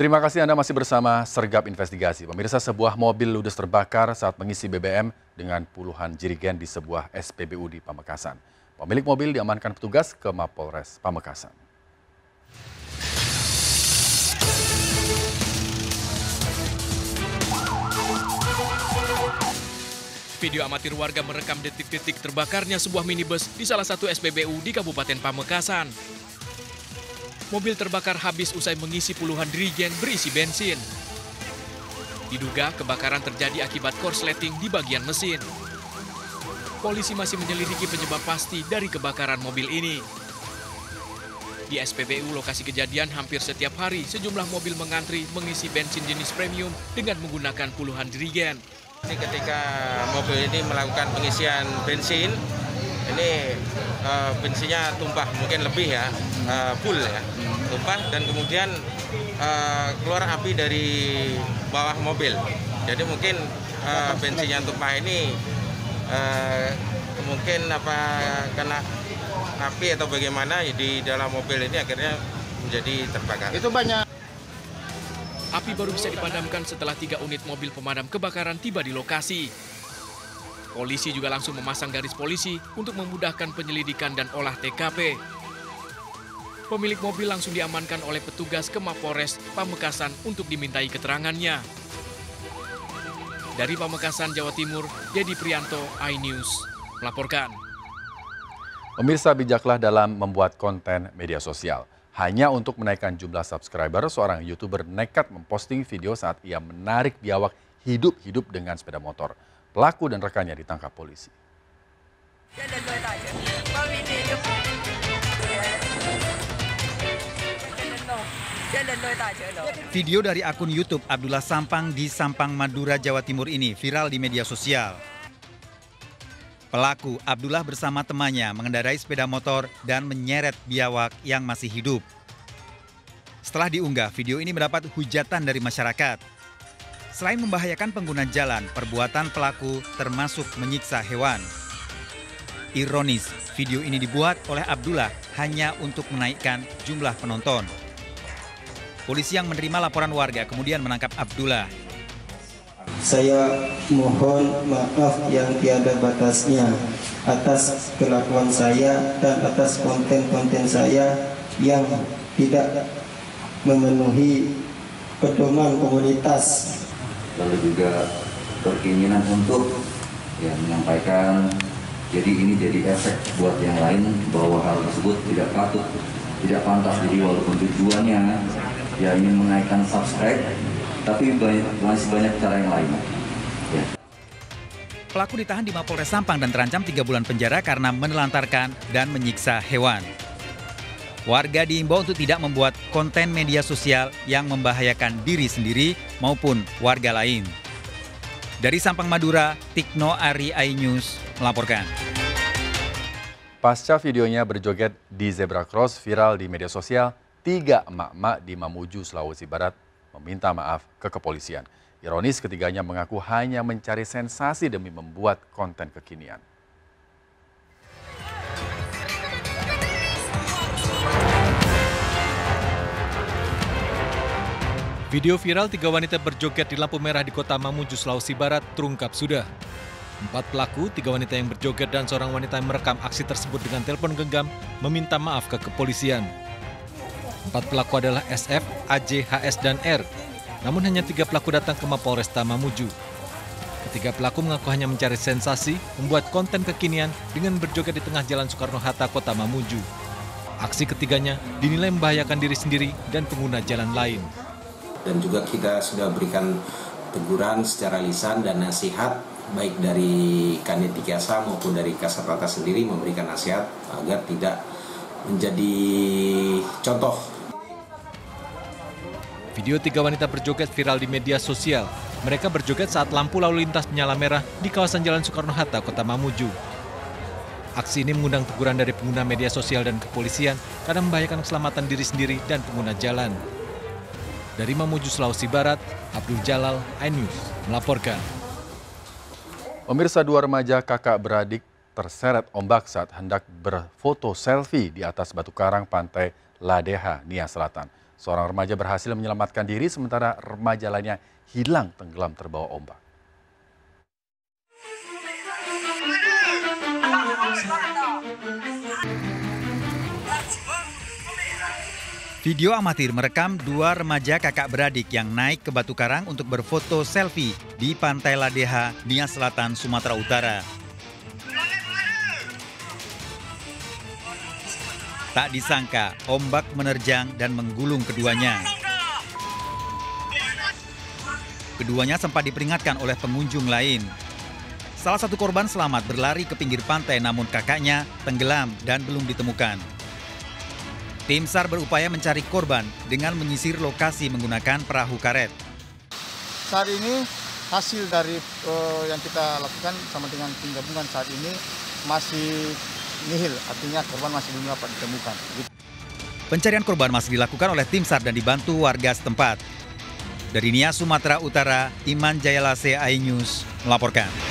Terima kasih Anda masih bersama Sergap Investigasi. Pemirsa, sebuah mobil ludes terbakar saat mengisi BBM dengan puluhan jirigen di sebuah SPBU di Pamekasan. Pemilik mobil diamankan petugas ke Mapolres Pamekasan. Video amatir warga merekam detik-detik terbakarnya sebuah minibus di salah satu SPBU di Kabupaten Pamekasan. Mobil terbakar habis usai mengisi puluhan jerigen berisi bensin. Diduga kebakaran terjadi akibat korsleting di bagian mesin. Polisi masih menyelidiki penyebab pasti dari kebakaran mobil ini. Di SPBU lokasi kejadian hampir setiap hari sejumlah mobil mengantri mengisi bensin jenis premium dengan menggunakan puluhan jerigen. Ketika mobil ini melakukan pengisian bensin, ini bensinnya tumpah, mungkin lebih ya, full ya, tumpah dan kemudian keluar api dari bawah mobil. Jadi mungkin bensinnya tumpah ini mungkin kena api atau bagaimana di dalam mobil ini akhirnya menjadi terbakar. Itu banyak. Api baru bisa dipadamkan setelah 3 unit mobil pemadam kebakaran tiba di lokasi. Polisi juga langsung memasang garis polisi untuk memudahkan penyelidikan dan olah TKP. Pemilik mobil langsung diamankan oleh petugas ke Mapolres Pamekasan untuk dimintai keterangannya. Dari Pamekasan, Jawa Timur, Dedi Prianto, iNews, melaporkan. Pemirsa, bijaklah dalam membuat konten media sosial. Hanya untuk menaikkan jumlah subscriber, seorang YouTuber nekat memposting video saat ia menarik biawak hidup-hidup dengan sepeda motor. Pelaku dan rekannya ditangkap polisi. Video dari akun YouTube Abdullah Sampang di Sampang, Madura, Jawa Timur ini viral di media sosial. Pelaku Abdullah bersama temannya mengendarai sepeda motor dan menyeret biawak yang masih hidup. Setelah diunggah, video ini mendapat hujatan dari masyarakat. Selain membahayakan pengguna jalan, perbuatan pelaku termasuk menyiksa hewan. Ironis, video ini dibuat oleh Abdullah hanya untuk menaikkan jumlah penonton. Polisi yang menerima laporan warga kemudian menangkap Abdullah. Saya mohon maaf yang tiada batasnya atas kelakuan saya dan atas konten-konten saya yang tidak memenuhi pedoman komunitas. Lalu juga berkeinginan untuk menyampaikan, jadi ini jadi efek buat yang lain bahwa hal tersebut tidak patut, tidak pantas. Jadi walaupun tujuannya ingin menaikkan subscribe, tapi masih banyak cara yang lain. Ya. Pelaku ditahan di Mapolres Sampang dan terancam 3 bulan penjara karena menelantarkan dan menyiksa hewan. Warga diimbau untuk tidak membuat konten media sosial yang membahayakan diri sendiri maupun warga lain. Dari Sampang, Madura, Tikno Ari, iNews melaporkan. Pasca videonya berjoget di zebra cross viral di media sosial, 3 emak-emak di Mamuju, Sulawesi Barat meminta maaf ke kepolisian. Ironis, ketiganya mengaku hanya mencari sensasi demi membuat konten kekinian. Video viral 3 wanita berjoget di lampu merah di kota Mamuju, Sulawesi Barat terungkap sudah. 4 pelaku, 3 wanita yang berjoget dan seorang wanita yang merekam aksi tersebut dengan telepon genggam meminta maaf ke kepolisian. 4 pelaku adalah SF, AJ, HS, dan R. Namun hanya 3 pelaku datang ke Mapolresta Mamuju. Ketiga pelaku mengaku hanya mencari sensasi, membuat konten kekinian dengan berjoget di tengah Jalan Soekarno-Hatta, Kota Mamuju. Aksi ketiganya dinilai membahayakan diri sendiri dan pengguna jalan lain. Dan juga kita sudah berikan teguran secara lisan dan nasihat, baik dari Kanit Tikiasa maupun dari Kasat Lantas sendiri memberikan nasihat agar tidak menjadi contoh. Video 3 wanita berjoget viral di media sosial. Mereka berjoget saat lampu lalu lintas menyala merah di kawasan Jalan Soekarno-Hatta, Kota Mamuju. Aksi ini mengundang teguran dari pengguna media sosial dan kepolisian karena membahayakan keselamatan diri sendiri dan pengguna jalan. Dari Mamuju, Sulawesi Barat, Abdul Jalal, iNews melaporkan. Pemirsa, 2 remaja kakak beradik terseret ombak saat hendak berfoto selfie di atas batu karang pantai Ladeha, Nia Selatan. Seorang remaja berhasil menyelamatkan diri sementara remaja lainnya hilang tenggelam terbawa ombak. Video amatir merekam dua remaja kakak beradik yang naik ke Batu Karang untuk berfoto selfie di Pantai Ladeha, Nias Selatan, Sumatera Utara. Tak disangka, ombak menerjang dan menggulung keduanya. Keduanya sempat diperingatkan oleh pengunjung lain. Salah satu korban selamat berlari ke pinggir pantai, namun kakaknya tenggelam dan belum ditemukan. Tim SAR berupaya mencari korban dengan menyisir lokasi menggunakan perahu karet. Saat ini hasil dari yang kita lakukan sama dengan tim gabungan saat ini masih nihil, artinya korban masih belum dapat ditemukan. Pencarian korban masih dilakukan oleh tim SAR dan dibantu warga setempat. Dari Nias, Sumatera Utara, Iman Jayalase, iNews melaporkan.